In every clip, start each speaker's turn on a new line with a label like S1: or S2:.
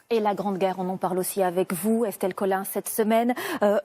S1: Et la Grande Guerre, on en parle aussi avec vous, Estelle Collin, cette semaine.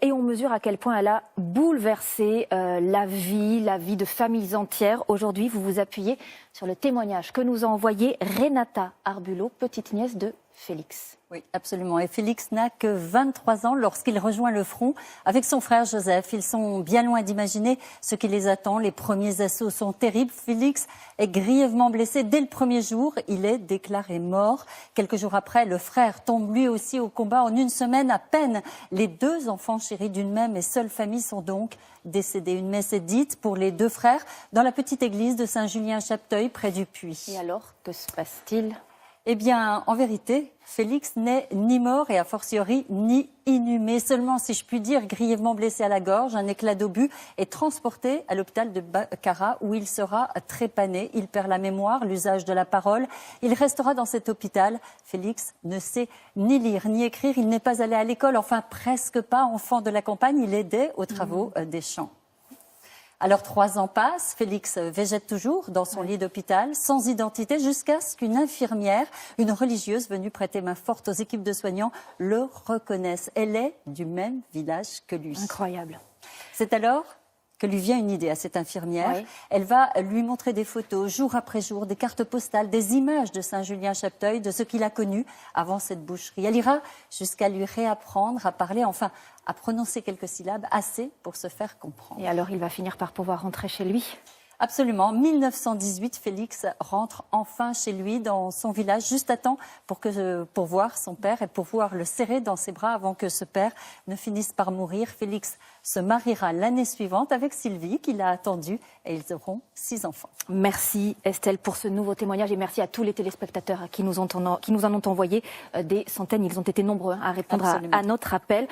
S1: Et on mesure à quel point elle a bouleversé la vie de familles entières. Aujourd'hui, vous vous appuyez sur le témoignage que nous a envoyé Renata Arbulot, petite nièce de Félix.
S2: Oui, absolument. Et Félix n'a que 23 ans lorsqu'il rejoint le front avec son frère Joseph. Ils sont bien loin d'imaginer ce qui les attend. Les premiers assauts sont terribles. Félix est grièvement blessé dès le premier jour. Il est déclaré mort. Quelques jours après, le frère tombe lui aussi au combat en une semaine à peine. Les deux enfants chéris d'une même et seule famille sont donc décédés. Une messe est dite pour les deux frères dans la petite église de Saint-Julien-Chapteuil près du Puy.
S1: Et alors, que se passe-t-il ?
S2: Eh bien, en vérité, Félix n'est ni mort et a fortiori ni inhumé. Seulement, si je puis dire, grièvement blessé à la gorge, un éclat d'obus est transporté à l'hôpital de Baccarat où il sera trépané. Il perd la mémoire, l'usage de la parole. Il restera dans cet hôpital. Félix ne sait ni lire ni écrire. Il n'est pas allé à l'école, enfin presque pas. Enfant de la campagne, il aidait aux travaux des champs. Alors 3 ans passent, Félix végète toujours dans son lit d'hôpital, sans identité, jusqu'à ce qu'une infirmière, une religieuse venue prêter main forte aux équipes de soignants, le reconnaisse. Elle est du même village que lui.
S1: Incroyable.
S2: C'est alors que lui vient une idée à cette infirmière.
S1: Oui.
S2: Elle va lui montrer des photos, jour après jour, des cartes postales, des images de Saint-Julien-Chapteuil, de ce qu'il a connu avant cette boucherie. Elle ira jusqu'à lui réapprendre à parler, enfin à prononcer quelques syllabes, assez pour se faire comprendre.
S1: Et alors, il va finir par pouvoir rentrer chez lui ?
S2: Absolument. En 1918, Félix rentre enfin chez lui, dans son village, juste à temps pour voir son père et pour pouvoir le serrer dans ses bras avant que ce père ne finisse par mourir. Félix se mariera l'année suivante avec Sylvie, qu'il a attendue, et ils auront 6 enfants.
S1: Merci Estelle pour ce nouveau témoignage et merci à tous les téléspectateurs qui nous en ont envoyé des centaines. Ils ont été nombreux à répondre à notre appel.